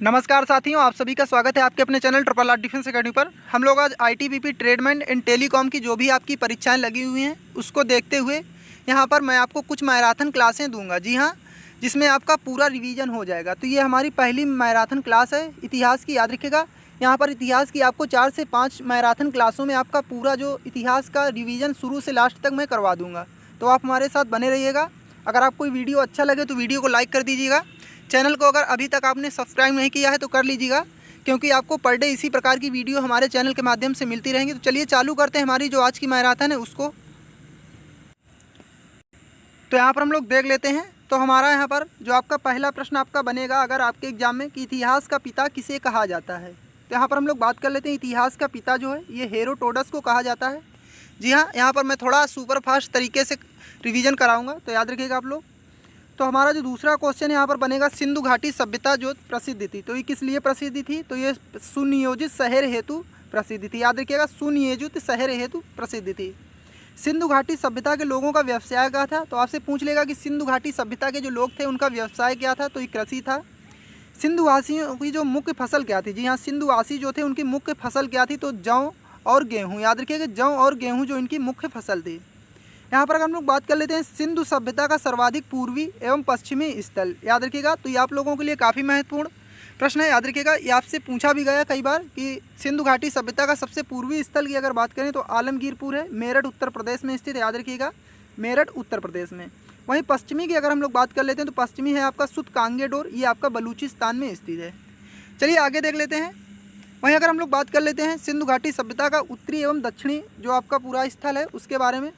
नमस्कार साथियों, आप सभी का स्वागत है आपके अपने channel triple R defence academy पर। हम लोग आज आईटीबीपी ट्रेडमेंट इन टेलीकॉम की जो भी आपकी परीक्षाएं लगी हुई हैं उसको देखते हुए यहां पर मैं आपको कुछ मैराथन क्लासें दूंगा। जी हां, जिसमें आपका पूरा रिवीजन हो जाएगा। तो ये हमारी पहली मैराथन क्लास है इतिहास की, याद रखिएगा। यहाँ पर इतिहास की आपको 4 से 5 मैराथन क्लासों में आपका पूरा जो इतिहास का रिवीजन शुरू से लास्ट तक मैं करवा दूँगा। तो आप हमारे साथ बने रहिएगा। अगर आपको वीडियो अच्छा लगे तो वीडियो को लाइक कर दीजिएगा। चैनल को अगर अभी तक आपने सब्सक्राइब नहीं किया है तो कर लीजिएगा, क्योंकि आपको पर डे इसी प्रकार की वीडियो हमारे चैनल के माध्यम से मिलती रहेंगी। तो चलिए चालू करते हैं हमारी जो आज की मैराथन है उसको। तो यहाँ पर हम लोग देख लेते हैं। तो हमारा यहाँ पर जो आपका पहला प्रश्न आपका बनेगा अगर आपके एग्जाम में कि इतिहास का पिता किसे कहा जाता है। तो यहाँ पर हम लोग बात कर लेते हैं। इतिहास का पिता जो है ये हेरोडोटस को कहा जाता है। जी हाँ, यहाँ पर मैं थोड़ा सुपर फास्ट तरीके से रिवीजन कराऊँगा, तो याद रखिएगा आप लोग। तो हमारा जो दूसरा क्वेश्चन यहाँ पर बनेगा, सिंधु घाटी सभ्यता जो प्रसिद्ध थी, तो ये किस लिए प्रसिद्ध थी। तो ये सुनियोजित शहर हेतु प्रसिद्ध थी। याद रखिएगा, सुनियोजित शहर हेतु प्रसिद्ध थी। सिंधु घाटी सभ्यता के लोगों का व्यवसाय क्या था। तो आपसे पूछ लेगा कि सिंधु घाटी सभ्यता के जो लोग थे उनका व्यवसाय क्या था। तो ये कृषि था। सिंधुवासियों की जो मुख्य फसल क्या थी। जी हाँ, सिंधुवासी जो थे उनकी मुख्य फसल क्या थी। तो जौ और गेहूँ। याद रखिएगा, जौ और गेहूँ जो इनकी मुख्य फसल थी। यहाँ पर अगर हम लोग बात कर लेते हैं सिंधु सभ्यता का सर्वाधिक पूर्वी एवं पश्चिमी स्थल। याद रखिएगा, तो ये आप लोगों के लिए काफ़ी महत्वपूर्ण प्रश्न है। याद रखिएगा, ये आपसे पूछा भी गया कई बार कि सिंधु घाटी सभ्यता का सबसे पूर्वी स्थल की अगर बात करें तो आलमगीरपुर है, मेरठ उत्तर प्रदेश में स्थित है। याद रखिएगा, मेरठ उत्तर प्रदेश में। वहीं पश्चिमी की अगर हम लोग बात कर लेते हैं तो पश्चिमी है आपका सुतकांगेडोर, ये आपका बलूचिस्तान में स्थित है। चलिए आगे देख लेते हैं। वहीं अगर हम लोग बात कर लेते हैं सिंधु घाटी सभ्यता का उत्तरी एवं दक्षिणी जो आपका पूरा स्थल है उसके बारे में।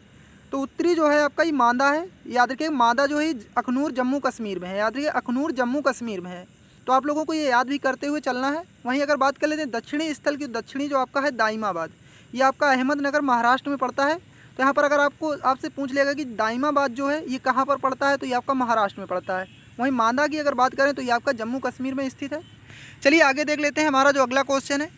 तो उत्तरी जो है आपका ये मांदा है। याद रखिए, मांदा जो है अखनूर जम्मू कश्मीर में है। याद रखिए, अखनूर जम्मू कश्मीर में है। तो आप लोगों को ये याद भी करते हुए चलना है। वहीं अगर बात कर लेते हैं दक्षिणी स्थल की, दक्षिणी जो आपका है दाइमाबाद, ये आपका अहमदनगर महाराष्ट्र में पड़ता है। तो यहाँ पर अगर आपसे पूछ लेगा कि दाइमाबाद जो है ये कहाँ पर पड़ता है, तो ये आपका महाराष्ट्र में पड़ता है। वहीं मांदा की अगर बात करें तो ये आपका जम्मू कश्मीर में स्थित है। चलिए आगे देख लेते हैं। हमारा जो अगला क्वेश्चन है,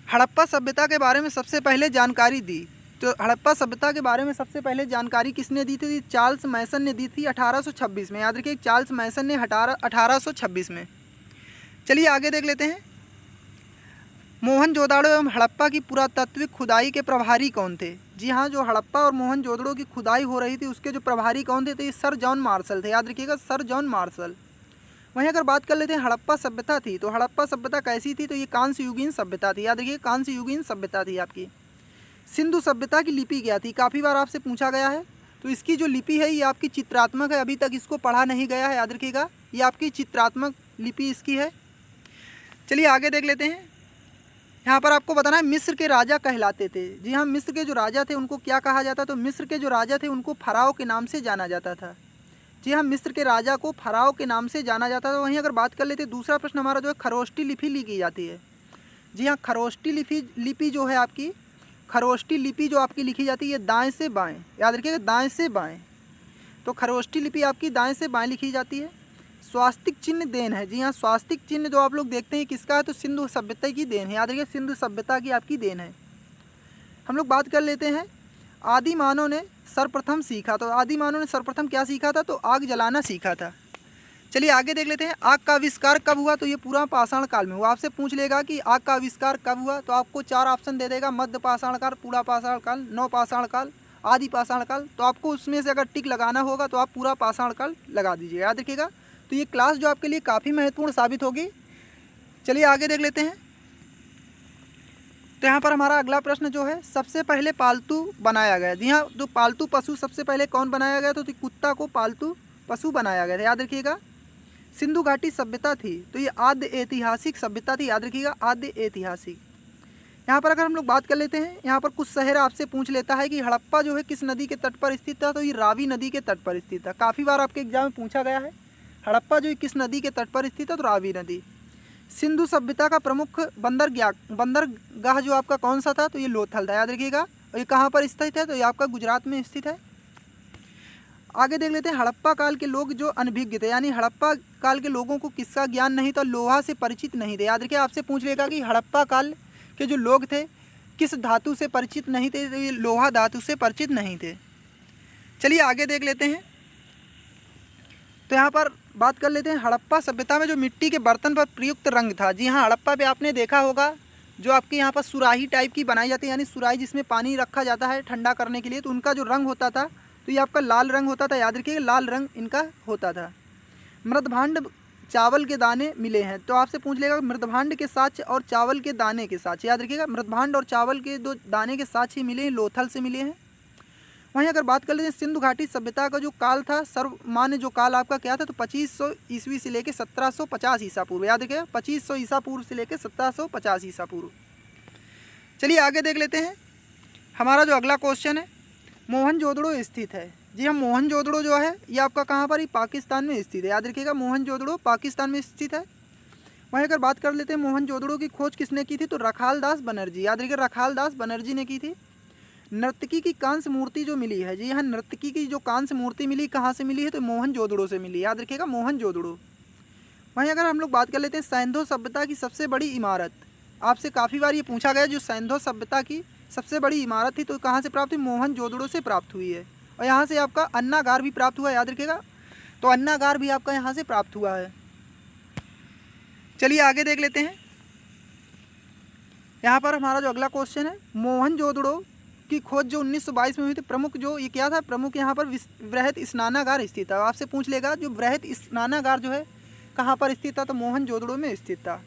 हड़प्पा सभ्यता के बारे में सबसे पहले जानकारी दी। तो हड़प्पा सभ्यता के बारे में सबसे पहले जानकारी किसने दी थी। चार्ल्स मैसन ने दी थी 1826 में। याद रखिए, चार्ल्स मैसन ने 1826 में। चलिए आगे देख लेते हैं। मोहनजोदड़ो एवं हड़प्पा की पुरातत्विक खुदाई के प्रभारी कौन थे। जी हाँ, जो हड़प्पा और मोहनजोदड़ो की खुदाई हो रही थी उसके जो प्रभारी कौन थे, तो ये सर जॉन मार्शल थे। याद रखिएगा, सर जॉन मार्शल। वहीं अगर बात कर लेते हैं हड़प्पा सभ्यता थी, तो हड़प्पा सभ्यता कैसी थी। तो ये कांस्य युगीन सभ्यता थी। याद रखिए, कांस्य युगीन सभ्यता थी आपकी। सिंधु सभ्यता की लिपि क्या थी, काफ़ी बार आपसे पूछा गया है। तो इसकी जो लिपि है ये आपकी चित्रात्मक है, अभी तक इसको पढ़ा नहीं गया है। याद रखिएगा, ये आपकी चित्रात्मक लिपि इसकी है। चलिए आगे देख लेते हैं। यहाँ पर आपको बताना है मिस्र के राजा कहलाते थे। जी हाँ, मिस्र के जो राजा थे उनको क्या कहा जाता। तो मिस्र के जो राजा थे उनको फराओ के नाम से जाना जाता था। जी हाँ, मिस्र के राजा को फराओ के नाम से जाना जाता था। वहीं अगर बात कर लेते हैं दूसरा प्रश्न हमारा जो है खरोष्टी लिपि लिखी जाती है। जी हाँ, खरोष्टी लिपि जो है आपकी, खरोष्टी लिपि जो आपकी लिखी जाती है दाएं से बाएं। याद रखिएगा, दाएं से बाएं। तो खरोष्टी लिपि आपकी दाएं से बाएं लिखी जाती है। स्वास्तिक चिन्ह देन है। जी हाँ, स्वास्तिक चिन्ह जो आप लोग देखते हैं किसका है, तो सिंधु सभ्यता की देन है। याद रखिए, सिंधु सभ्यता की आपकी देन है। हम लोग बात कर लेते हैं आदि मानव ने सर्वप्रथम सीखा। तो आदि मानव ने सर्वप्रथम क्या सीखा था, तो आग जलाना सीखा था। चलिए आगे देख लेते हैं। आग का आविष्कार कब हुआ। तो ये पूरा पाषाण काल में हुआ। आपसे पूछ लेगा कि आग का आविष्कार कब हुआ, तो आपको 4 ऑप्शन दे देगा, मध्य पाषाण काल, पूरा पाषाण काल, नव पाषाण काल, आदि पाषाण काल। तो आपको उसमें से अगर टिक लगाना होगा तो आप पूरा पाषाण काल लगा दीजिए। याद रखिएगा, तो ये क्लास जो आपके लिए काफ़ी महत्वपूर्ण साबित होगी। चलिए आगे देख लेते हैं। तो यहाँ पर हमारा अगला प्रश्न जो है, सबसे पहले पालतू बनाया गया। जी हाँ, जो पालतू पशु सबसे पहले कौन बनाया गया, तो कुत्ता को पालतू पशु बनाया गया था। याद रखिएगा, सिंधु घाटी सभ्यता थी तो ये आद्य ऐतिहासिक सभ्यता थी। याद रखिएगा, आद्य ऐतिहासिक। यहाँ पर अगर हम लोग बात कर लेते हैं, यहाँ पर कुछ शहर आपसे पूछ लेता है कि हड़प्पा जो है किस नदी के तट पर स्थित था। तो ये रावी नदी के तट पर स्थित था। काफ़ी बार आपके एग्जाम में पूछा गया है हड़प्पा जो किस नदी के तट पर स्थित है, तो रावी नदी। सिंधु सभ्यता का प्रमुख बंदरगाह जो आपका कौन सा था, तो ये लोथल था। याद रखिएगा, और ये कहाँ पर स्थित है, तो ये आपका गुजरात में स्थित है। आगे देख लेते हैं। हड़प्पा काल के लोग जो अनभिज्ञ थे, यानी हड़प्पा काल के लोगों को किसका ज्ञान नहीं था, लोहा से परिचित नहीं थे। याद रखिए, आपसे पूछ लेगा कि हड़प्पा काल के जो लोग थे किस धातु से परिचित नहीं थे, तो ये लोहा धातु से परिचित नहीं थे। चलिए आगे देख लेते हैं। तो यहाँ पर बात कर लेते हैं हड़प्पा सभ्यता में जो मिट्टी के बर्तन पर प्रयुक्त रंग था। जी हाँ, हड़प्पा पे आपने देखा होगा जो आपके यहाँ पर सुराही टाइप की बनाई जाती है, यानी सुराही जिसमें पानी रखा जाता है ठंडा करने के लिए, तो उनका जो रंग होता था तो ये आपका लाल रंग होता था। याद रखिएगा, लाल रंग इनका होता था। मृदभांड चावल के दाने मिले हैं, तो आपसे पूछ लेगा मृदभांड के साक्ष और चावल के दाने के साक्ष। याद रखिएगा, मृदभांड और चावल के दो दाने के साक्ष ही मिले हैं, लोथल से मिले हैं। वहीं अगर बात कर लेते हैं सिंधु घाटी सभ्यता का जो काल था, सर्वमान्य जो काल आपका क्या था, तो 2500 ईस्वी से लेकर 1750 ईसा पूर्व। याद रखिएगा, 2500 ईसा पूर्व से लेकर 1750 ईसा पूर्व। चलिए आगे देख लेते हैं। हमारा जो अगला क्वेश्चन है, मोहनजोदड़ो स्थित है। जी हाँ, मोहनजोदड़ो जो है ये आपका कहाँ पर ही, पाकिस्तान में स्थित है। याद रखिएगा, मोहनजोदड़ो पाकिस्तान में स्थित है। वहीं अगर बात कर लेते हैं मोहनजोदड़ो की खोज किसने की थी, तो रखालदास बनर्जी। याद रखिएगा, रखालदास बनर्जी ने की थी। नर्तकी की कांस्य मूर्ति जो मिली है, जी हाँ, नर्तकी की जो कांस्य मूर्ति मिली कहाँ से मिली है, तो मोहनजोदड़ो से मिली। याद रखिएगा, मोहनजोदड़ो। वहीं अगर हम लोग बात कर लेते हैं सैंधव सभ्यता की सबसे बड़ी इमारत, आपसे काफ़ी बार ये पूछा गया जो सैंधव सभ्यता की सबसे बड़ी इमारत थी तो कहाँ से प्राप्त हुई, मोहनजोदड़ो से प्राप्त हुई है। और यहाँ से आपका अन्नागार भी प्राप्त हुआ है। याद रखिएगा, तो अन्नागार भी आपका यहाँ से प्राप्त हुआ है। चलिए आगे देख लेते हैं। यहाँ पर हमारा जो अगला क्वेश्चन है, मोहनजोदड़ो की खोज जो 1922 में हुई थी, प्रमुख जो ये क्या था, प्रमुख यहाँ पर वृहत स्नानागार स्थित था। आपसे पूछ लेगा जो वृहत स्नानागार जो है कहाँ पर स्थित था, तो मोहनजोदड़ो में स्थित था।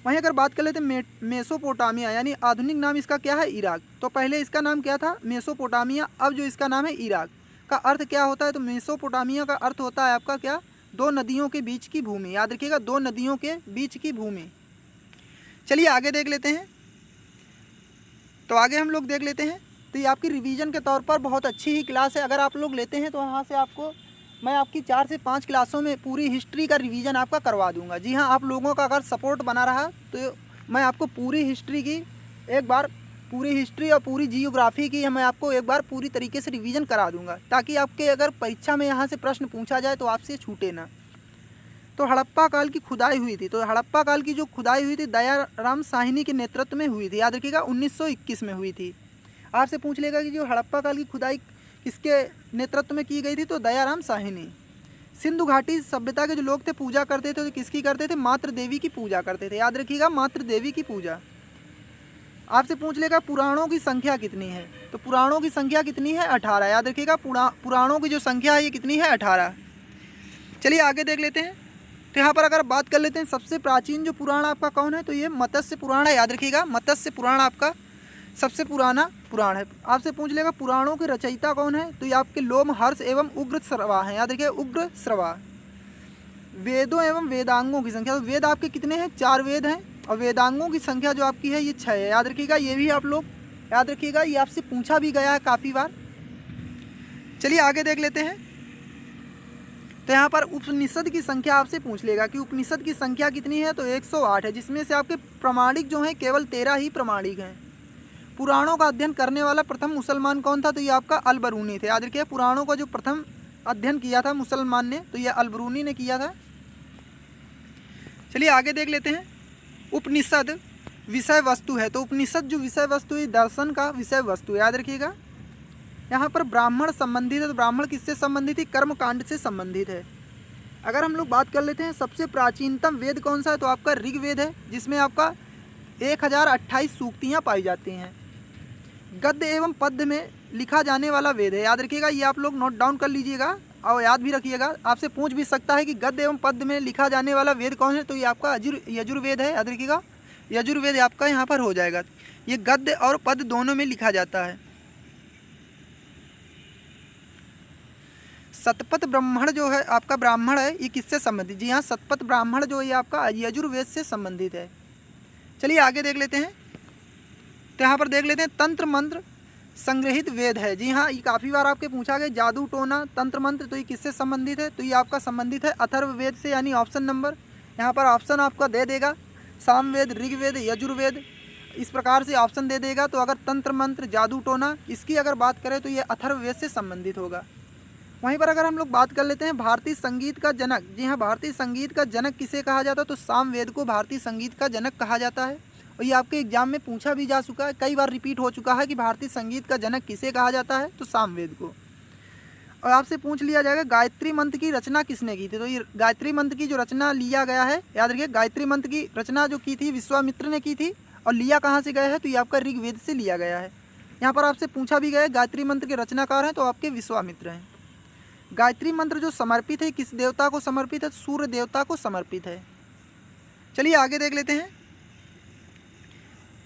वहीं अगर बात कर लेते हैं मेसोपोटामिया, यानी आधुनिक नाम इसका क्या है, इराक। तो पहले इसका नाम क्या था, मेसोपोटामिया, अब जो इसका नाम है इराक। का अर्थ क्या होता है, तो मेसोपोटामिया का अर्थ होता है आपका क्या, दो नदियों के बीच की भूमि। याद रखिएगा, दो नदियों के बीच की भूमि। चलिए आगे देख लेते हैं। तो आगे हम लोग देख लेते हैं, तो ये आपकी रिवीजन के तौर पर बहुत अच्छी ही क्लास है। अगर आप लोग लेते हैं तो यहाँ से आपको मैं आपकी 4 से 5 क्लासों में पूरी हिस्ट्री का रिवीजन आपका करवा दूंगा। जी हाँ, आप लोगों का अगर सपोर्ट बना रहा तो मैं आपको पूरी हिस्ट्री की एक बार, पूरी हिस्ट्री और पूरी जियोग्राफी की मैं आपको एक बार पूरी तरीके से रिवीजन करा दूंगा, ताकि आपके अगर परीक्षा में यहाँ से प्रश्न पूछा जाए तो आपसे छूटे ना। तो हड़प्पा काल की खुदाई हुई थी, तो हड़प्पा काल की जो खुदाई हुई थी दयाराम साहनी के नेतृत्व में हुई थी। याद रखिएगा, 1921 में हुई थी। आपसे पूछ लेगा कि जो हड़प्पा काल की खुदाई किसके नेतृत्व में की गई थी, तो दयाराम साहनी। सिंधु घाटी सभ्यता के जो लोग थे पूजा करते थे, तो किसकी करते थे, मातृ देवी की पूजा करते थे। याद रखिएगा, मातृ देवी की पूजा। आपसे पूछ लेगा पुराणों की संख्या कितनी है, तो पुराणों की संख्या कितनी है, 18। याद रखिएगा, पुराणों की जो संख्या है ये कितनी है, 18। चलिए आगे देख लेते हैं। तो यहाँ पर अगर बात कर लेते हैं सबसे प्राचीन जो पुराण आपका कौन है, तो ये मत्स्य पुराण है। याद रखिएगा, मत्स्य पुराण आपका सबसे पुराना पुराण है। आपसे पूछ लेगा पुराणों के रचयिता कौन है, तो ये आपके लोमहर्ष एवं उग्र श्रवा हैं। याद रखिए, उग्र श्रवा। वेदों एवं वेदांगों की संख्या, तो वेद आपके कितने हैं, 4 वेद हैं, और वेदांगों की संख्या जो आपकी है ये 6 है। याद रखिएगा, ये भी आप लोग याद रखिएगा, ये आपसे पूछा भी गया है काफ़ी बार। चलिए आगे देख लेते हैं। तो यहाँ पर उपनिषद की संख्या आपसे पूछ लेगा कि उपनिषद की संख्या कितनी है, तो 108 है, जिसमें से आपके प्रमाणिक जो हैं केवल 13 ही प्रमाणिक हैं। पुराणों का अध्ययन करने वाला प्रथम मुसलमान कौन था, तो ये आपका अलबरूनी थे। याद रखिए, पुराणों का जो प्रथम अध्ययन किया था मुसलमान ने, तो ये अलबरूनी ने किया था। चलिए आगे देख लेते हैं। उपनिषद विषय वस्तु है, तो उपनिषद जो विषय वस्तु है दर्शन का विषय वस्तु। याद रखिएगा, यहाँ पर ब्राह्मण संबंधित है, तो ब्राह्मण किससे संबंधित है, कर्मकांड से संबंधित है। अगर हम लोग बात कर लेते हैं सबसे प्राचीनतम वेद कौन सा है, तो आपका ऋग्वेद है, जिसमें आपका 1028 सूक्तियाँ पाई जाती हैं। गद्य एवं पद्य में लिखा जाने वाला वेद है। याद रखिएगा, ये आप लोग नोट डाउन कर लीजिएगा और याद भी रखिएगा। आपसे पूछ भी सकता है कि गद्य एवं पद्य में लिखा जाने वाला वेद कौन है, तो ये आपका यजुर्वेद है। याद रखिएगा, यजुर्वेद आपका यहाँ पर हो जाएगा। ये गद्य और पद्य दोनों में लिखा जाता है। सतपथ ब्राह्मण जो है आपका ब्राह्मण है, ये किससे संबंधित, जी हाँ, सतपथ ब्राह्मण जो ये आपका यजुर्वेद से संबंधित है। चलिए आगे देख लेते हैं। तो यहाँ पर देख लेते हैं तंत्र मंत्र संग्रहित वेद है। जी हाँ, ये काफ़ी बार आपके पूछा गया, जादू टोना तंत्र मंत्र, तो ये किससे संबंधित है, तो ये आपका संबंधित है अथर्ववेद से, यानी ऑप्शन नंबर यहाँ पर ऑप्शन आपका दे देगा, सामवेद, ऋग्वेद, यजुर्वेद, इस प्रकार से ऑप्शन दे देगा। तो अगर तंत्र मंत्र जादू टोना इसकी अगर बात करें तो ये अथर्ववेद से संबंधित होगा। वहीं पर अगर हम लोग बात कर लेते हैं भारतीय संगीत का जनक, जी हाँ, भारतीय संगीत का जनक किसे कहा जाता है, तो सामवेद को भारतीय संगीत का जनक कहा जाता है। और ये आपके एग्जाम में पूछा भी जा चुका है, कई बार रिपीट हो चुका है कि भारतीय संगीत का जनक किसे कहा जाता है, तो सामवेद को। और आपसे पूछ लिया जाएगा गायत्री मंत्र की रचना किसने की थी। तो ये गायत्री मंत्र की जो रचना लिया गया है, याद रखिए गायत्री मंत्र की रचना जो की थी विश्वामित्र ने की थी। और लिया कहाँ से गया है, तो ये आपका ऋग्वेद से लिया गया है। यहाँ पर आपसे पूछा भी गया है गायत्री मंत्र के रचनाकार हैं तो आपके विश्वामित्र हैं। गायत्री मंत्र जो समर्पित है किस देवता को समर्पित है, सूर्य देवता को समर्पित है। चलिए आगे देख लेते हैं।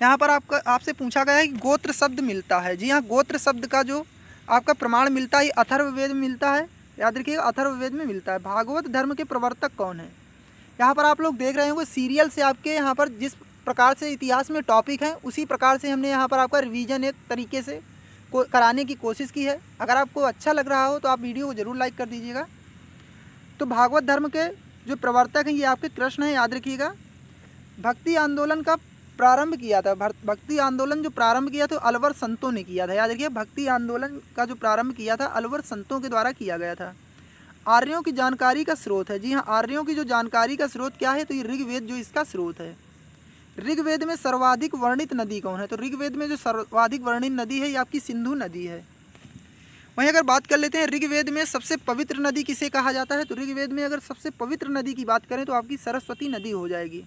यहाँ पर आपसे पूछा गया है कि गोत्र शब्द मिलता है। जी हाँ, गोत्र शब्द का जो आपका प्रमाण मिलता है अथर्ववेद में मिलता है। याद रखिएगा अथर्ववेद में मिलता है। भागवत धर्म के प्रवर्तक कौन है। यहाँ पर आप लोग देख रहे होंगे सीरियल से आपके यहाँ पर जिस प्रकार से इतिहास में टॉपिक है उसी प्रकार से हमने यहाँ पर आपका रिवीजन एक तरीके से कराने की कोशिश की है। अगर आपको अच्छा लग रहा हो तो आप वीडियो को ज़रूर लाइक कर दीजिएगा। तो भागवत धर्म के जो प्रवर्तक हैं ये आपके कृष्ण हैं। याद रखिएगा भक्ति आंदोलन का प्रारंभ किया था। भक्ति आंदोलन जो प्रारंभ किया था अलवर संतों ने किया था। याद रखिए भक्ति आंदोलन का जो प्रारंभ किया था अलवर संतों के द्वारा किया गया था। आर्यों की जानकारी का स्रोत है। जी हाँ, आर्यों की जो जानकारी का स्रोत क्या है, तो ये ऋग्वेद जो इसका स्रोत है। ऋग्वेद में सर्वाधिक वर्णित नदी कौन है, तो ऋग्वेद में जो सर्वाधिक वर्णित नदी है ये आपकी सिंधु नदी है। वहीं अगर बात कर लेते हैं ऋग्वेद में सबसे पवित्र नदी किसे कहा जाता है, तो ऋग्वेद में अगर सबसे पवित्र नदी की बात करें तो आपकी सरस्वती नदी हो जाएगी।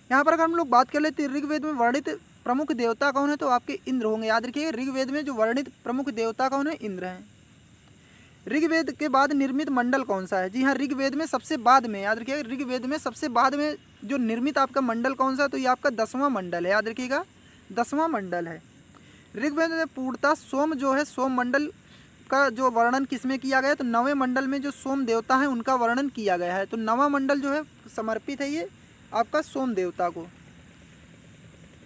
यहाँ पर अगर हम लोग बात कर लेते हैं ऋग्वेद में वर्णित प्रमुख देवता कौन है, तो आपके इंद्र होंगे। याद रखिए ऋग्वेद में जो वर्णित प्रमुख देवता कौन है, इंद्र हैं। ऋग्वेद के बाद निर्मित मंडल कौन सा है, जी हाँ ऋग्वेद में सबसे बाद में, याद रखिएगा ऋग्वेद में सबसे बाद में जो निर्मित आपका मंडल कौन सा है, तो ये आपका 10वां मंडल है। याद रखिएगा 10वां मंडल है। ऋग्वेद में पूर्णतः सोम जो है सोम मंडल का जो वर्णन किसमें किया गया है, तो 9वें मंडल में जो सोम देवता है उनका वर्णन किया गया है। तो 9वां मंडल जो है समर्पित है ये आपका सोम देवता को।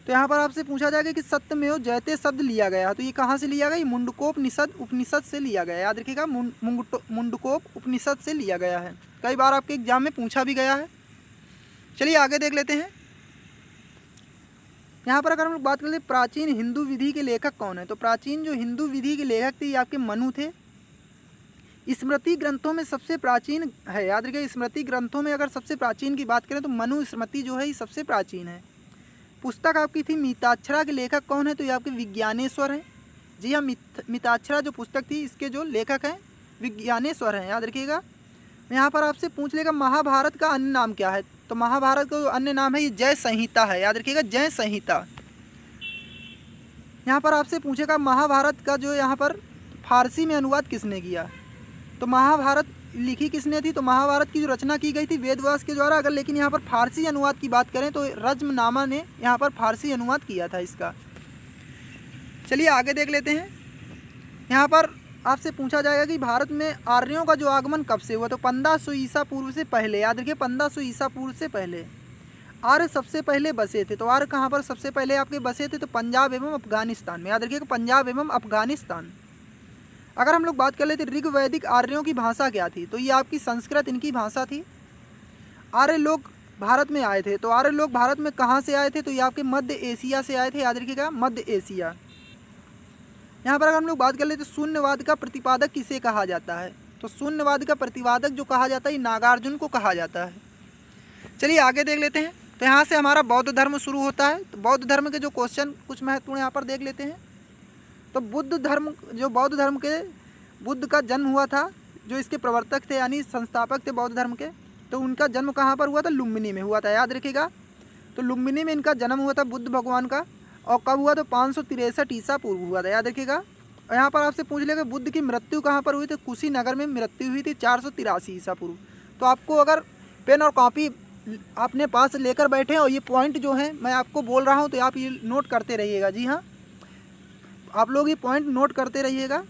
तो यहाँ पर आपसे पूछा जाएगा कि सत्यमेव जयते शब्द लिया गया है, तो ये कहाँ से लिया गया, ये मुंडकोपनिषद उपनिषद से लिया गया है। याद रखिएगा मुंडकोप उपनिषद से लिया गया है। कई बार आपके एग्जाम में पूछा भी गया है। चलिए आगे देख लेते हैं। यहाँ पर अगर हम लोग बात करते हैं प्राचीन हिंदू विधि के लेखक कौन है, तो प्राचीन जो हिंदू विधि के लेखक थे ये आपके मनु थे। स्मृति ग्रंथों में सबसे प्राचीन है। याद रखिए स्मृति ग्रंथों में अगर सबसे प्राचीन की बात करें तो मनु स्मृति जो है ये सबसे प्राचीन है। पुस्तक आपकी थी मिताक्षरा के लेखक कौन है, तो ये आपके विज्ञानेश्वर हैं। जी हाँ, मिताक्षरा जो पुस्तक थी इसके जो लेखक हैं विज्ञानेश्वर हैं। याद रखिएगा। यहाँ पर आपसे पूछ लेगा महाभारत का अन्य नाम क्या है, तो महाभारत का जो अन्य नाम है ये जय संहिता है। याद रखिएगा जय संहिता। यहाँ पर आपसे पूछेगा महाभारत का जो यहाँ पर फारसी में अनुवाद किसने किया, तो महाभारत लिखी किसने थी, तो महाभारत की जो रचना की गई थी वेदव्यास के द्वारा। अगर लेकिन यहाँ पर फारसी अनुवाद की बात करें तो रज्मनामा ने यहाँ पर फारसी अनुवाद किया था इसका। चलिए आगे देख लेते हैं। यहाँ पर आपसे पूछा जाएगा कि भारत में आर्यों का जो आगमन कब से हुआ, तो 1500 ईसा पूर्व से पहले। याद रखिए 1500 ईसा पूर्व से पहले आर्य सबसे पहले बसे थे। तो आर्य कहाँ पर सबसे पहले आपके बसे थे, तो पंजाब एवं अफगानिस्तान में। याद रखिएगा पंजाब एवं अफगानिस्तान। अगर हम लोग बात कर लेते ऋग्वैदिक आर्यों की भाषा क्या थी, तो ये आपकी संस्कृत इनकी भाषा थी। आर्य लोग भारत में आए थे, तो आर्य लोग भारत में कहाँ से आए थे, तो ये आपके मध्य एशिया से आए थे। याद रखिएगा मध्य एशिया। यहाँ पर अगर हम लोग बात कर लेते शून्यवाद का प्रतिपादक किसे कहा जाता है, तो शून्यवाद का प्रतिपादक जो कहा जाता है नागार्जुन को कहा जाता है। चलिए आगे देख लेते हैं। तो यहाँ से हमारा बौद्ध धर्म शुरू होता है। तो बौद्ध धर्म के जो क्वेश्चन कुछ महत्वपूर्ण यहाँ पर देख लेते हैं। तो बुद्ध धर्म जो बौद्ध धर्म के बुद्ध का जन्म हुआ था, जो इसके प्रवर्तक थे यानी संस्थापक थे बौद्ध धर्म के, तो उनका जन्म कहाँ पर हुआ था, लुम्बिनी में हुआ था। याद रखिएगा तो लुम्बिनी में इनका जन्म हुआ था बुद्ध भगवान का। और कब हुआ, तो 563 ईसा पूर्व हुआ था। याद रखिएगा। और यहाँ पर आपसे पूछ लेगा बुद्ध की मृत्यु कहाँ पर हुई, तो कुशीनगर में मृत्यु हुई थी 483 ईसा पूर्व। तो आपको अगर पेन और कॉपी अपने पास लेकर बैठे और ये पॉइंट जो है मैं आपको बोल रहा हूँ तो आप ये नोट करते रहिएगा। जी हाँ, आप लोग ये पॉइंट नोट करते रहिएगा।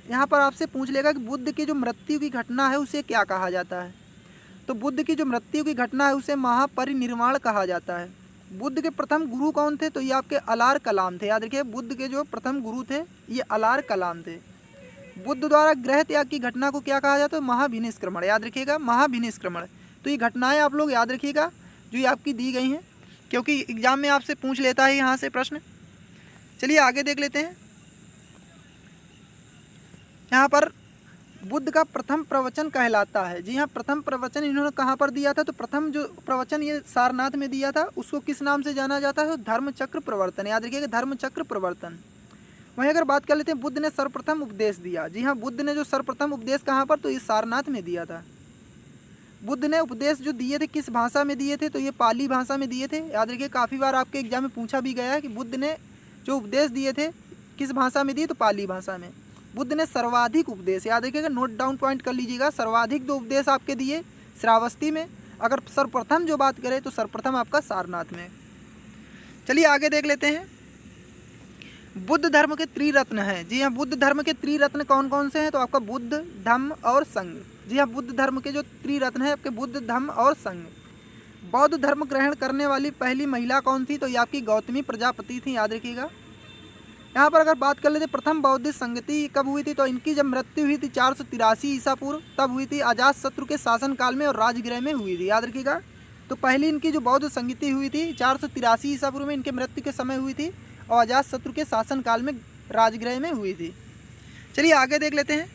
यहाँ पर आपसे पूछ लेगा कि बुद्ध की जो मृत्यु की घटना है उसे क्या कहा जाता है, तो बुद्ध की जो मृत्यु की घटना है उसे महापरिनिर्वाण कहा जाता है। बुद्ध के प्रथम गुरु कौन थे, तो ये आपके अलार कलाम थे। याद रखिए बुद्ध के जो प्रथम गुरु थे ये अलार कलाम थे। बुद्ध द्वारा गृह त्याग की घटना को क्या कहा जाता है, महाभिनिष्क्रमण। याद रखिएगा महाभिनिष्क्रमण। तो ये घटनाएं आप लोग याद रखिएगा जो ये आपकी दी गई हैं, क्योंकि एग्जाम में आपसे पूछ लेता है यहाँ से प्रश्न। चलिए आगे देख लेते हैं। यहाँ पर बुद्ध का प्रथम प्रवचन कहलाता है। जी हाँ, प्रथम प्रवचन इन्होंने कहाँ पर दिया था, तो प्रथम जो प्रवचन ये सारनाथ में दिया था उसको किस नाम से जाना जाता है, तो धर्मचक्र प्रवर्तन। याद रखिएगा धर्मचक्र प्रवर्तन। वहीं अगर बात कर लेते हैं बुद्ध ने सर्वप्रथम उपदेश दिया, जी हाँ, बुद्ध ने जो सर्वप्रथम उपदेश कहाँ पर, तो ये सारनाथ में दिया था। बुद्ध ने उपदेश जो दिए थे किस भाषा में दिए थे, तो ये पाली भाषा में दिए थे। याद रखिए, काफ़ी बार आपके एग्जाम में पूछा भी गया है कि बुद्ध ने जो उपदेश दिए थे किस भाषा में दिए, तो पाली भाषा में। बुद्ध ने सर्वाधिक उपदेश, याद रखिएगा, नोट डाउन पॉइंट कर लीजिएगा, सर्वाधिक जो उपदेश आपके दिए श्रावस्ती में। अगर सर्वप्रथम जो बात करें तो सर्वप्रथम आपका सारनाथ में। चलिए आगे देख लेते हैं। बुद्ध धर्म के त्रिरत्न हैं, जी हाँ, बुद्ध धर्म के त्रिरत्न कौन कौन से हैं, तो आपका बुद्ध, धम्म और संघ। जी हाँ, बुद्ध धर्म के जो त्रिरत्न हैं आपके बुद्ध, धम्म और संघ। बौद्ध धर्म ग्रहण करने वाली पहली महिला कौन थी, तो ये आपकी गौतमी प्रजापति थी, याद रखिएगा। यहाँ पर अगर बात कर लेते प्रथम बौद्ध संगति कब हुई थी, तो इनकी जब मृत्यु हुई थी 483 ईसा पूर्व, तब हुई थी अजातशत्रु के शासनकाल में और राजगृह में हुई थी, याद रखिएगा। तो पहली इनकी जो बौद्ध संगति हुई थी 483 ईसा पूर्व में इनके मृत्यु के समय हुई थी और अजातशत्रु के शासनकाल में राजगृह में हुई थी। चलिए आगे देख लेते हैं।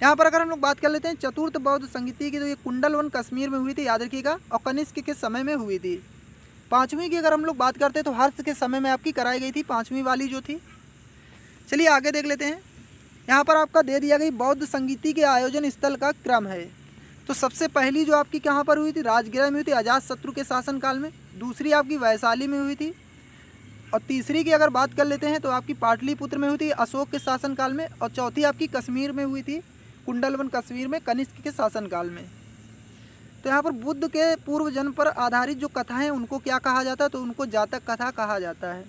यहाँ पर अगर हम लोग बात कर लेते हैं चतुर्थ बौद्ध संगति की, तो ये कुंडलवन कश्मीर में हुई थी, याद रखिएगा, और कनिष्क के समय में हुई थी। पाँचवीं की अगर हम लोग बात करते हैं तो हर्ष के समय में आपकी कराई गई थी, पाँचवीं वाली जो थी। चलिए आगे देख लेते हैं। यहाँ पर आपका दे दिया गई बौद्ध संगीति के आयोजन स्थल का क्रम है। तो सबसे पहली जो आपकी कहाँ पर हुई थी, राजगृह में हुई थी अजातशत्रु के शासनकाल में। दूसरी आपकी वैशाली में हुई थी। और तीसरी की अगर बात कर लेते हैं तो आपकी पाटलिपुत्र में हुई थी अशोक के शासनकाल में। और चौथी आपकी कश्मीर में हुई थी, कुंडलवन कश्मीर में, कनिष्क के शासनकाल में। तो यहाँ पर बुद्ध के पूर्व जन्म पर आधारित जो कथाएँ हैं उनको क्या कहा जाता है, तो उनको जातक कथा कहा जाता है।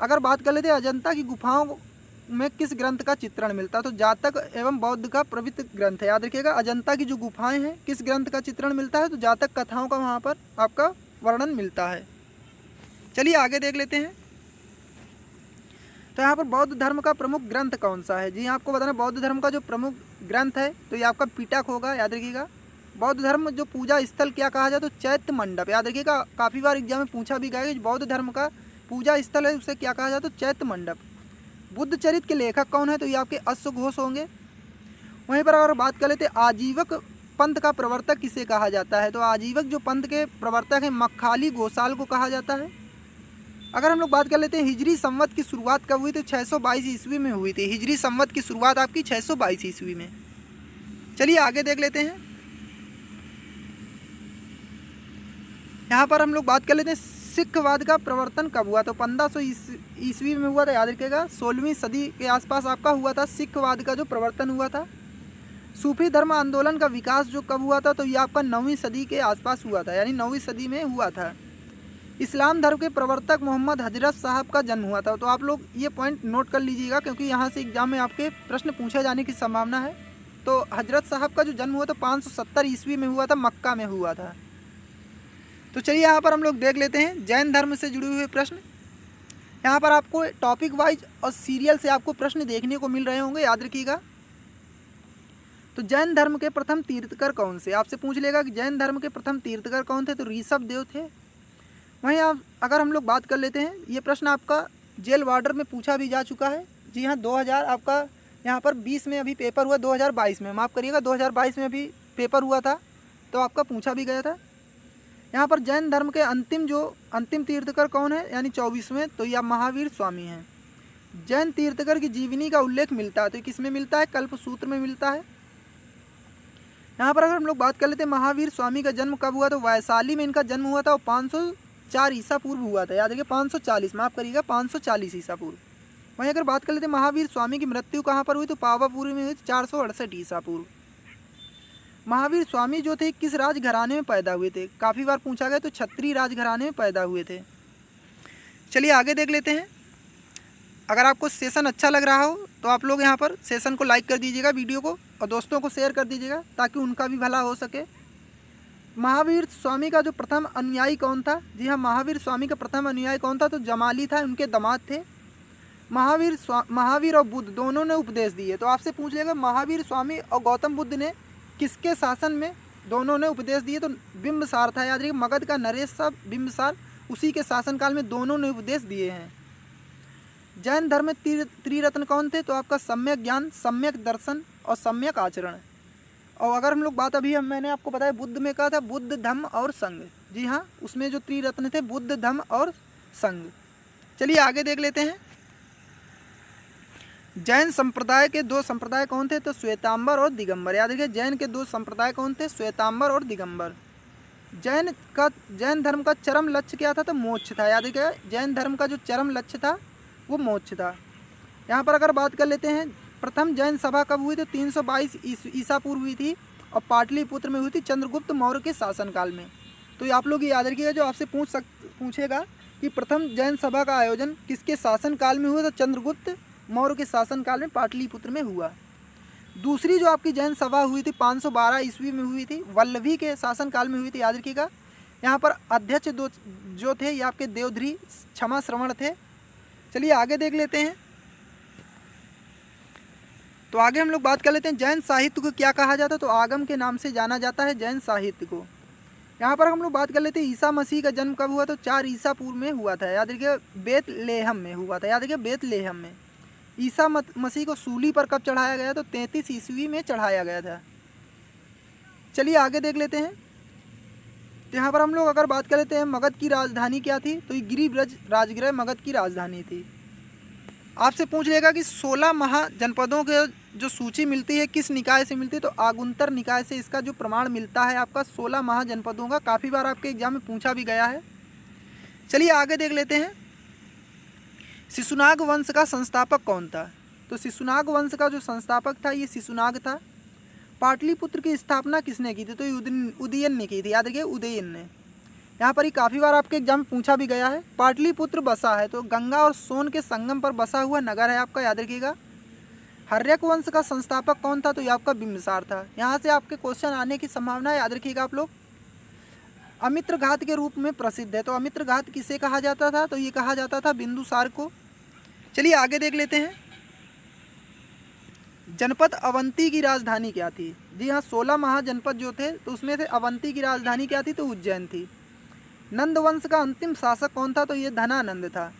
अगर बात कर लेते हैं अजंता की गुफाओं में किस ग्रंथ का चित्रण मिलता है, तो जातक एवं बौद्ध का पवित्र ग्रंथ है, याद रखिएगा। अजंता की जो गुफाएं हैं किस ग्रंथ का चित्रण मिलता है, तो जातक कथाओं का वहाँ पर आपका वर्णन मिलता है। चलिए आगे देख लेते हैं। तो यहाँ पर बौद्ध धर्म का प्रमुख ग्रंथ कौन सा है, जी आपको बताना, बौद्ध धर्म का जो प्रमुख ग्रंथ है तो ये आपका पिटक होगा, याद रखिएगा। बौद्ध धर्म जो पूजा स्थल क्या कहा जाए, तो चैत्य मंडप, याद रखिएगा। काफ़ी बार एग्जाम में पूछा भी गया कि बौद्ध धर्म का पूजा स्थल है उसे क्या कहा जाए, तो चैत्य मंडप। बुद्ध चरित्र के लेखक कौन है, तो ये आपके अश्वघोष होंगे। वहीं पर अगर बात कर लेते आजीवक पंथ का प्रवर्तक किसे कहा जाता है, तो आजीवक जो पंथ के प्रवर्तक हैं मक्खाली गोसाल को कहा जाता है। अगर हम लोग बात कर लेते हैं हिजरी संवत की शुरुआत कब हुई, तो 622 ईस्वी में हुई थी। हिजरी संवत की शुरुआत आपकी 622 ईस्वी में। चलिए आगे देख लेते हैं। यहाँ पर हम लोग बात कर लेते हैं सिखवाद का प्रवर्तन कब हुआ, तो 1500 ईस्वी में हुआ था, याद रखिएगा। 16वीं सदी के आसपास आपका हुआ था सिखवाद का जो प्रवर्तन हुआ था। सूफी धर्म आंदोलन का विकास जो कब हुआ था, तो ये आपका 9वीं सदी के आसपास हुआ था, यानी 9वीं सदी में हुआ था। इस्लाम धर्म के प्रवर्तक मोहम्मद हजरत साहब का जन्म हुआ था। तो आप लोग ये पॉइंट नोट कर लीजिएगा क्योंकि यहाँ से एग्जाम में आपके प्रश्न पूछे जाने की संभावना है। तो हजरत साहब का जो जन्म हुआ था 570 ईस्वी में हुआ था, मक्का में हुआ था। तो चलिए यहाँ पर हम लोग देख लेते हैं जैन धर्म से जुड़े हुए प्रश्न। यहाँ पर आपको टॉपिक वाइज और सीरियल से आपको प्रश्न देखने को मिल रहे होंगे, याद रखिएगा। तो जैन धर्म के प्रथम तीर्थकर कौन से, आपसे पूछ लेगा कि जैन धर्म के प्रथम तीर्थकर कौन थे, तो ऋषभ देव थे। वहीं आप अगर हम लोग बात कर लेते हैं, ये प्रश्न आपका जेल वार्डर में पूछा भी जा चुका है। जी हाँ, 2000 आपका यहाँ पर 20 में अभी पेपर हुआ, 2022 में, माफ़ करिएगा 2022 में अभी पेपर हुआ था, तो आपका पूछा भी गया था। यहाँ पर जैन धर्म के अंतिम तीर्थकर कौन है, यानी 24वें, तो यह महावीर स्वामी हैं। जैन तीर्थकर की जीवनी का उल्लेख मिलता है, तो किस में मिलता है, कल्पसूत्र में मिलता है। यहाँ पर अगर हम लोग बात कर लेते हैं महावीर स्वामी का जन्म कब हुआ, तो वैशाली में इनका जन्म हुआ था और 504 ईसा पूर्व हुआ था, याद रखिए 540, माफ़ करिएगा 540 ईसा पूर्व। वहीं अगर बात कर लेते हैं महावीर स्वामी की मृत्यु कहाँ पर हुई, तो पावापुरी में हुई 468 ईसा पूर्व। महावीर स्वामी जो थे किस राजघराने में पैदा हुए थे, काफ़ी बार पूछा गया, तो क्षत्रिय राजघराने में पैदा हुए थे। चलिए आगे देख लेते हैं। अगर आपको सेशन अच्छा लग रहा हो तो आप लोग यहाँ पर सेशन को लाइक कर दीजिएगा, वीडियो को, और दोस्तों को शेयर कर दीजिएगा ताकि उनका भी भला हो सके। महावीर स्वामी का जो प्रथम अनुयायी कौन था, जी हाँ, महावीर स्वामी का प्रथम अनुयायी कौन था, तो जमाली था, उनके दामाद थे। महावीर और बुद्ध दोनों ने उपदेश दिए। तो आपसे पूछ लेगा महावीर स्वामी और गौतम बुद्ध ने किसके शासन में दोनों ने उपदेश दिए, तो बिंबसार था, याद रखिए, मगध का नरेश साहब बिंबसार, उसी के शासनकाल में दोनों ने उपदेश दिए हैं। जैन धर्म में त्रिरत्न कौन थे, तो आपका सम्यक ज्ञान, सम्यक दर्शन और सम्यक आचरण। और अगर हम लोग बात मैंने आपको बताया बुद्ध में कहा था बुद्ध, धम्म और संघ। जी हाँ, उसमें जो त्रिरत्न थे बुद्ध, धम्म और संघ। चलिए आगे देख लेते हैं। जैन संप्रदाय के दो संप्रदाय कौन थे? तो श्वेतांबर और दिगंबर। याद रखिए, जैन के दो संप्रदाय कौन थे? श्वेतांबर और दिगंबर। जैन धर्म का चरम लक्ष्य क्या था? तो मोक्ष था। याद रखिए, जैन धर्म का जो चरम लक्ष्य था वो मोक्ष था। यहाँ पर अगर बात कर लेते हैं, प्रथम जैन सभा कब हुई? तो 322 ईसा पूर्व हुई थी और पाटलिपुत्र में हुई थी चंद्रगुप्त मौर्य के शासनकाल में। तो ये आप लोग याद रखिएगा, जो आपसे पूछेगा कि प्रथम जैन सभा का आयोजन किसके शासनकाल में हुआ? तो चंद्रगुप्त मौर्य के शासनकाल में पाटलिपुत्र में हुआ। दूसरी जो आपकी जैन सभा हुई थी 512 ईस्वी में हुई थी, वल्लभी के शासनकाल में हुई थी। याद रखिएगा, यहाँ पर अध्यक्ष जो थे ये आपके देवधरी क्षमा श्रवण थे। चलिए आगे देख लेते हैं। तो आगे हम लोग बात कर लेते हैं, जैन साहित्य को क्या कहा जाता है? तो आगम के नाम से जाना जाता है जैन साहित्य को। यहाँ पर हम लोग बात कर लेते हैं, ईसा मसीह का जन्म कब हुआ? तो 4 ईसा पूर्व में हुआ था। याद रखिए, बेतलेहम में हुआ था। याद रखिए, बेतलेहम में। ईसा मसीह को सूली पर कब चढ़ाया गया? तो 33 ईस्वी में चढ़ाया गया था। चलिए आगे देख लेते हैं। तो यहाँ पर हम लोग अगर बात कर लेते हैं, मगध की राजधानी क्या थी? तो ये गिरिब्रज राजगृह मगध की राजधानी थी। आपसे पूछ लेगा कि 16 महाजनपदों के जो सूची मिलती है किस निकाय से मिलती है? तो आगुंतर निकाय से इसका जो प्रमाण मिलता है आपका 16 महाजनपदों का। काफ़ी बार आपके एग्जाम में पूछा भी गया है। चलिए आगे देख लेते हैं, शिशुनाग वंश का संस्थापक कौन था? तो शिशुनाग वंश का जो संस्थापक था ये शिशुनाग था। पाटलिपुत्र की स्थापना किसने की थी? तो उदयन ने की थी। याद रखिए, उदयन ने। यहाँ पर ही काफ़ी बार आपके एग्जाम में पूछा भी गया है। पाटलिपुत्र बसा है तो गंगा और सोन के संगम पर बसा हुआ नगर है आपका। याद रखिएगा। हर्यक वंश का संस्थापक कौन था? तो ये आपका बिंबिसार था। यहाँ से आपके क्वेश्चन आने की संभावना है। याद रखिएगा आप लोग। अमित्र घात के रूप में प्रसिद्ध है। तो अमित्र घात किसे कहा जाता था? तो ये कहा जाता था बिंदुसार को। चलिए आगे देख लेते हैं, जनपद अवंती की राजधानी क्या थी? जी हाँ, 16 महाजनपद जो थे तो उसमें से अवंती की राजधानी क्या थी? तो उज्जैन थी। नंद वंश का अंतिम शासक कौन था? तो ये धनानंद था।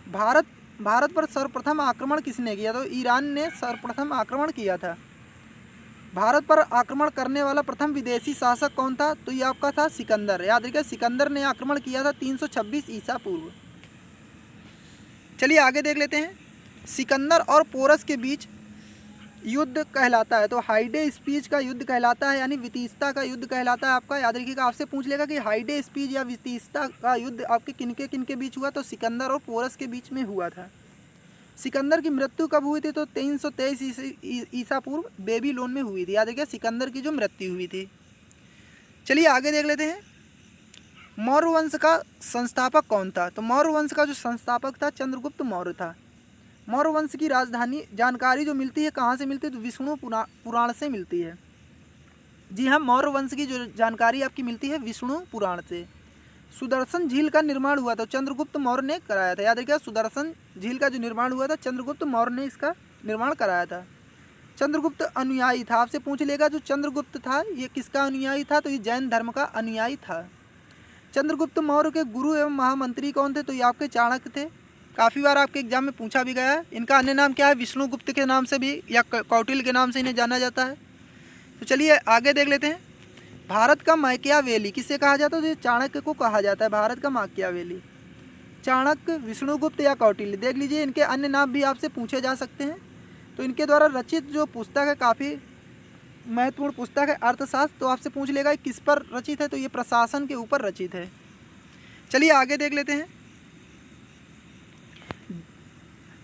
भारत पर सर्वप्रथम आक्रमण किसने किया? तो ईरान ने सर्वप्रथम आक्रमण किया था। भारत पर आक्रमण करने वाला प्रथम विदेशी शासक कौन था? तो ये आपका था सिकंदर। याद रखिए, सिकंदर ने आक्रमण किया था 326 ईसा पूर्व। चलिए आगे देख लेते हैं, सिकंदर और पोरस के बीच युद्ध कहलाता है। तो हाइडे स्पीच का युद्ध कहलाता है, यानी वितीस्ता का युद्ध कहलाता है आपका। याद रखिएगा, आपसे पूछ लेगा कि हाइडे स्पीच या वितीस्ता का युद्ध आपके किनके बीच हुआ? तो सिकंदर और पोरस के बीच में हुआ था। सिकंदर की मृत्यु कब हुई थी? तो 323 ईसा पूर्व बेबीलोन में हुई थी। याद रखिए, सिकंदर की जो मृत्यु हुई थी। चलिए आगे देख लेते हैं, मौर्य वंश का संस्थापक कौन था? तो मौर्य वंश का जो संस्थापक था चंद्रगुप्त मौर्य था। मौर्य वंश की राजधानी जानकारी जो मिलती है कहाँ से मिलती है? तो विष्णु पुराण से मिलती है। जी हाँ, मौर्य वंश की जो जानकारी आपकी मिलती है विष्णु पुराण से। सुदर्शन झील का निर्माण हुआ था चंद्रगुप्त मौर्य ने कराया था। याद रखिए, सुदर्शन झील का जो निर्माण हुआ था चंद्रगुप्त मौर्य ने इसका निर्माण कराया था। चंद्रगुप्त अनुयायी था। आपसे पूछ लेगा जो चंद्रगुप्त था ये किसका अनुयायी था? तो ये जैन धर्म का अनुयायी था। चंद्रगुप्त मौर्य के गुरु एवं महामंत्री कौन थे? तो ये आपके चाणक्य थे। काफ़ी बार आपके एग्जाम में पूछा भी गया है। इनका अन्य नाम क्या है? विष्णुगुप्त के नाम से भी या कौटिल्य के नाम से इन्हें जाना जाता है। तो चलिए आगे देख लेते हैं, भारत का माकियावेली किसे कहा जाता है? तो ये चाणक्य को कहा जाता है भारत का माकियावेली। चाणक्य, विष्णुगुप्त या कौटिल्य, देख लीजिए इनके अन्य नाम भी आपसे पूछे जा सकते हैं। तो इनके द्वारा रचित जो पुस्तक है काफ़ी महत्वपूर्ण पुस्तक है अर्थशास्त्र। तो आपसे पूछ लेगा किस पर रचित है? तो ये प्रशासन के ऊपर रचित है। चलिए आगे देख लेते हैं,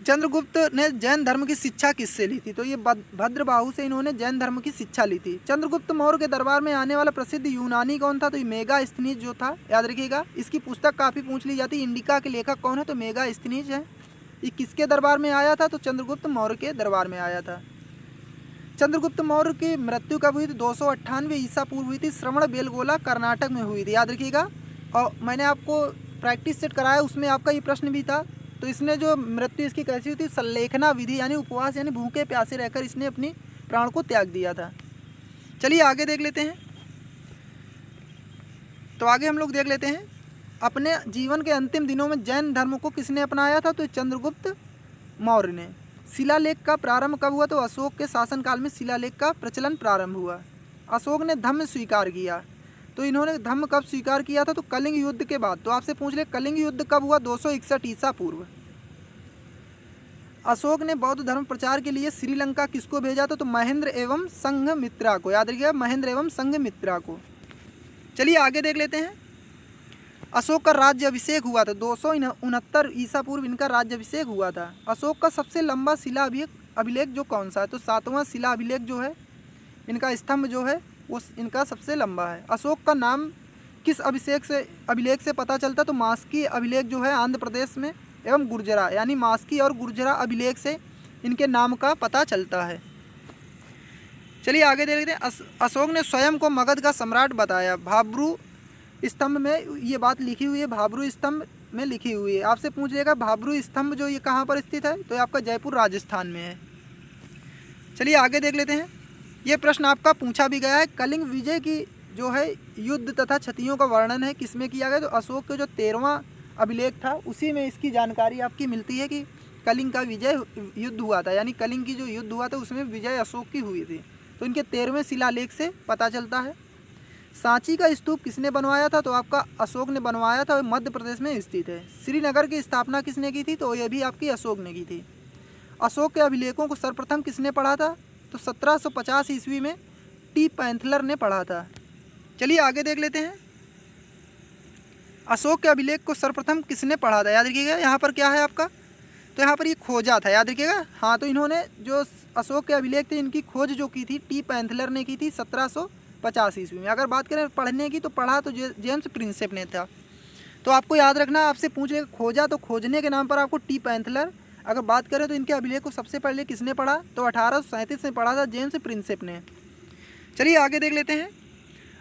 चंद्रगुप्त ने जैन धर्म की शिक्षा किससे ली थी? तो ये भद्रबाहु से इन्होंने जैन धर्म की शिक्षा ली थी। चंद्रगुप्त मौर्य के दरबार में आने वाला प्रसिद्ध यूनानी कौन था? तो ये मेगास्थनीज जो था। याद रखिएगा, इसकी पुस्तक काफ़ी पूछ ली जाती है। इंडिका के लेखक कौन है? तो मेगास्थनीज है। ये किसके दरबार में आया था? तो चंद्रगुप्त मौर्य के दरबार में आया था। चंद्रगुप्त मौर्य की मृत्यु कब हुई थी? 298 ईसा पूर्व हुई थी। श्रवण बेलगोला कर्नाटक में हुई थी। याद रखिएगा, और मैंने आपको प्रैक्टिस सेट कराया उसमें आपका ये प्रश्न भी था। तो इसने जो मृत्यु इसकी कैसी हुई थी? संलेखना विधि यानी उपवास यानी भूखे प्यासे रहकर इसने अपनी प्राण को त्याग दिया था। चलिए आगे देख लेते हैं। तो आगे हम लोग देख लेते हैं, अपने जीवन के अंतिम दिनों में जैन धर्म को किसने अपनाया था? तो चंद्रगुप्त मौर्य ने। शिलालेख का प्रारंभ कब हुआ? तो अशोक के शासनकाल में शिलालेख का प्रचलन प्रारंभ हुआ। अशोक ने धम्म स्वीकार किया। तो इन्होंने धम्म कब स्वीकार किया था? तो कलिंग युद्ध के बाद। तो आपसे पूछ ले कलिंग युद्ध कब हुआ? 261 ईसा पूर्व। अशोक ने बौद्ध धर्म प्रचार के लिए श्रीलंका किसको भेजा था? तो महेंद्र एवं संघमित्रा को। याद रखिएगा, महेंद्र एवं संघमित्रा को। चलिए आगे देख लेते हैं। अशोक का राज्य अभिषेक हुआ था 269 ईसा पूर्व इनका राज्य अभिषेक हुआ था। अशोक का सबसे लंबा शिला अभिलेख जो कौन सा है? तो 7वां शिला अभिलेख जो है इनका स्तंभ जो है वो इनका सबसे लंबा है। अशोक का नाम किस अभिलेख से पता चलता? तो मास्की अभिलेख जो है आंध्र प्रदेश में एवं गुर्जरा, यानी मास्की और गुर्जरा अभिलेख से इनके नाम का पता चलता है। चलिए आगे देख लेते हैं। अशोक ने स्वयं को मगध का सम्राट बताया। भाब्रू स्तंभ में ये बात लिखी हुई है, भाब्रू स्तंभ में लिखी हुई है। आपसे पूछ लेगा भाब्रू स्तंभ जो ये कहाँ पर स्थित है? तो ये आपका जयपुर राजस्थान में है। चलिए आगे देख लेते हैं। ये प्रश्न आपका पूछा भी गया है। कलिंग विजय की जो है युद्ध तथा क्षतियों का वर्णन है किसमें किया गया? तो अशोक का जो 13वां अभिलेख था उसी में इसकी जानकारी आपकी मिलती है कि कलिंग का विजय युद्ध हुआ था, यानी कलिंग की जो युद्ध हुआ था उसमें विजय अशोक की हुई थी। तो इनके 13वें शिलालेख से पता चलता है। सांची का स्तूप किसने बनवाया था? तो आपका अशोक ने बनवाया था, मध्य प्रदेश में स्थित है। श्रीनगर की स्थापना किसने की थी? तो यह भी आपकी अशोक ने की थी। अशोक के अभिलेखों को सर्वप्रथम किसने पढ़ा था? तो 1750 ईस्वी में टी पैंथलर ने पढ़ा था। चलिए आगे देख लेते हैं। अशोक के अभिलेख को सर्वप्रथम किसने पढ़ा था? याद रखिएगा, यहाँ पर क्या है आपका? तो यहाँ पर ये खोजा था, याद रखिएगा। हाँ, तो इन्होंने जो अशोक के अभिलेख थे इनकी खोज जो की थी टी पैंथलर ने की थी 1750 ईस्वी में। अगर बात करें पढ़ने की तो पढ़ा तो जेम्स प्रिंसेप ने था। तो आपको याद रखना, आपसे पूछ लेगा खोजा तो खोजने के नाम पर आपको टी पैंथलर। अगर बात करें तो इनके अभिलेख को सबसे पहले किसने पढ़ा? तो 1837 में पढ़ा था जेम्स प्रिंसेप ने। चलिए आगे देख लेते हैं।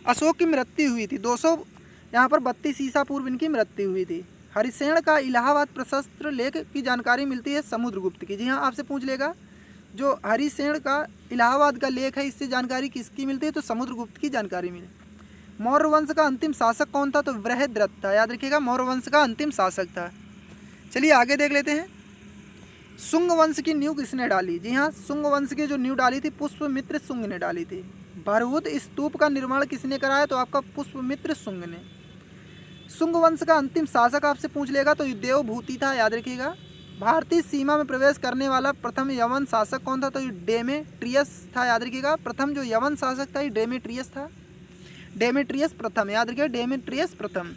अशोक की मृत्यु हुई थी 232 ईसा पूर्व इनकी मृत्यु हुई थी। हरिसेन का इलाहाबाद प्रशस्त्र लेख की जानकारी मिलती है समुद्रगुप्त की। जी हाँ, आपसे पूछ लेगा जो हरिसेन का इलाहाबाद का लेख है इससे जानकारी किसकी मिलती है? तो समुद्रगुप्त की जानकारी मिली। मौर्य वंश का अंतिम शासक कौन था? तो बृहद्रथ था। याद रखिएगा, मौर्य वंश का अंतिम शासक था। चलिए आगे देख लेते हैं। शुंग वंश की नींव किसने डाली? जी हाँ, शुंग वंश की जो नींव डाली थी पुष्पमित्र शुंग ने डाली थी। भरहुत स्तूप का निर्माण किसने कराया? तो आपका पुष्पमित्र शुंग ने। शुंग वंश का अंतिम शासक आपसे पूछ लेगा तो देवभूति था। याद रखिएगा। भारतीय सीमा में प्रवेश करने वाला प्रथम यवन शासक कौन था? तो ये डेमेट्रियस था। याद रखिएगा, प्रथम जो यवन शासक था ये डेमेट्रियस था। डेमेट्रियस प्रथम, याद रखिएगा, डेमेट्रियस प्रथम।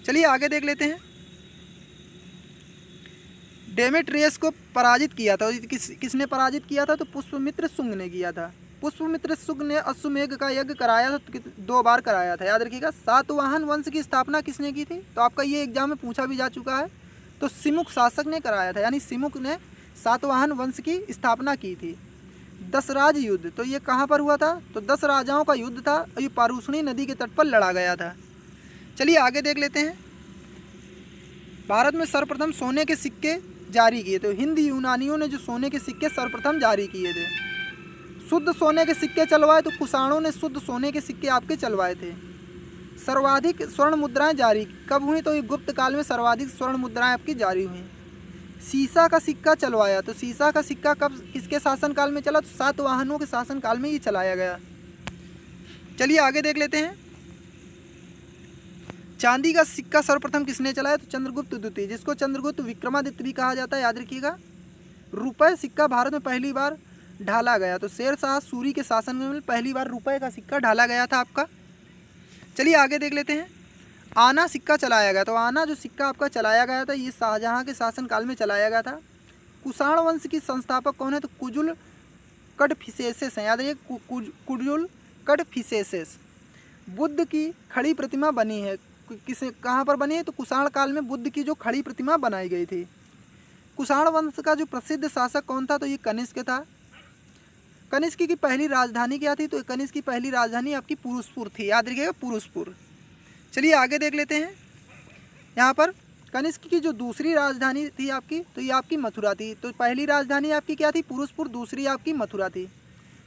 चलिए आगे देख लेते हैं। डेमेट्रियस को पराजित किया था, किसने पराजित किया था? तो पुष्पमित्र शुंग ने किया था। पुष्पमित्र शुंग ने अश्वमेध का यज्ञ कराया था, 2 बार कराया था। याद रखिएगा। सातवाहन वंश की स्थापना किसने की थी? तो आपका ये एग्जाम में पूछा भी जा चुका है। तो सिमुक शासक ने कराया था, यानी सिमुक ने सातवाहन वंश की स्थापना की थी। 10 राज युद्ध, तो ये कहाँ पर हुआ था? तो 10 राजाओं का युद्ध था, ये पारूषणी नदी के तट पर लड़ा गया था। चलिए आगे देख लेते हैं। भारत में सर्वप्रथम सोने के सिक्के जारी किए थे। हिंद यूनानियों ने जो सोने के सिक्के सर्वप्रथम जारी किए थे। शुद्ध सोने के सिक्के चलवाए तो कुषाणों ने शुद्ध सोने के सिक्के आपके चलवाए थे। सर्वाधिक स्वर्ण मुद्राएं जारी कब हुई? तो ये गुप्त काल में सर्वाधिक स्वर्ण मुद्राएं आपकी जारी हुई। सीसा का सिक्का चलवाया, तो सीसा का सिक्का कब किसके शासनकाल में चला? तो सातवाहनों के शासनकाल में ये चलाया गया। चलिए आगे देख लेते हैं। चांदी का सिक्का सर्वप्रथम किसने चलाया? तो चंद्रगुप्त द्वितीय, जिसको चंद्रगुप्त विक्रमादित्य भी कहा जाता है। याद रखिएगा। रुपये सिक्का भारत में पहली बार ढाला गया, तो शेर शाह सूरी के शासन में पहली बार रुपये का सिक्का ढाला गया था आपका। चलिए आगे देख लेते हैं। आना सिक्का चलाया गया, तो आना जो सिक्का आपका चलाया गया था ये शाहजहाँ के शासनकाल में चलाया गया था। कुषाण वंश की संस्थापक कौन है? तो कुजुल कड़फिसेसेस हैं। याद रखिए, कुजुल कड़फिसेसेस। बुद्ध की खड़ी प्रतिमा बनी है, किसे कहाँ पर बनी है? तो कुषाण काल में बुद्ध की जो खड़ी प्रतिमा बनाई गई थी। कुषाण वंश का जो प्रसिद्ध शासक कौन था? तो ये कनिष्क था। कनिष्क की पहली राजधानी क्या थी? तो कनिष्क की पहली राजधानी आपकी पुरुषपुर थी। याद रखिएगा, पुरुषपुर। चलिए आगे देख लेते हैं। यहाँ पर कनिष्क की जो दूसरी राजधानी थी आपकी, तो ये आपकी मथुरा थी। तो पहली राजधानी आपकी क्या थी? पुरुषपुर। दूसरी आपकी मथुरा थी।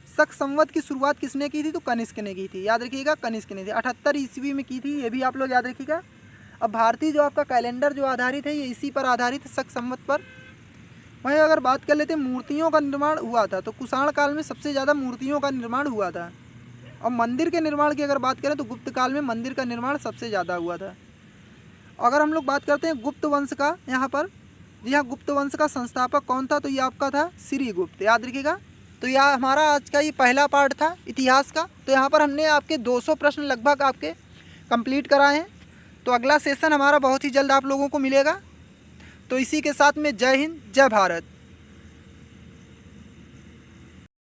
शक संवत की शुरुआत किसने की थी? तो कनिष्क ने की थी। याद रखिएगा, कनिष्क ने थी। 78 ईस्वी में की थी, ये भी आप लोग याद रखिएगा। अब भारतीय जो आपका कैलेंडर जो आधारित है ये इसी पर आधारित है, शक संवत पर। वहीं अगर बात कर लेते हैं मूर्तियों का निर्माण हुआ था, तो कुषाण काल में सबसे ज़्यादा मूर्तियों का निर्माण हुआ था। और मंदिर के निर्माण की अगर बात करें तो गुप्त काल में मंदिर का निर्माण सबसे ज़्यादा हुआ था। अगर हम लोग बात करते हैं गुप्त वंश का, यहाँ पर जी हाँ, गुप्त वंश का संस्थापक कौन था? तो ये आपका था श्रीगुप्त, याद रखिएगा। तो यह हमारा आज का ये पहला पार्ट था इतिहास का। तो यहाँ पर हमने आपके 200 प्रश्न लगभग आपके कंप्लीट कराए हैं। तो अगला सेशन हमारा बहुत ही जल्द आप लोगों को मिलेगा। तो इसी के साथ में जय हिंद, जय भारत।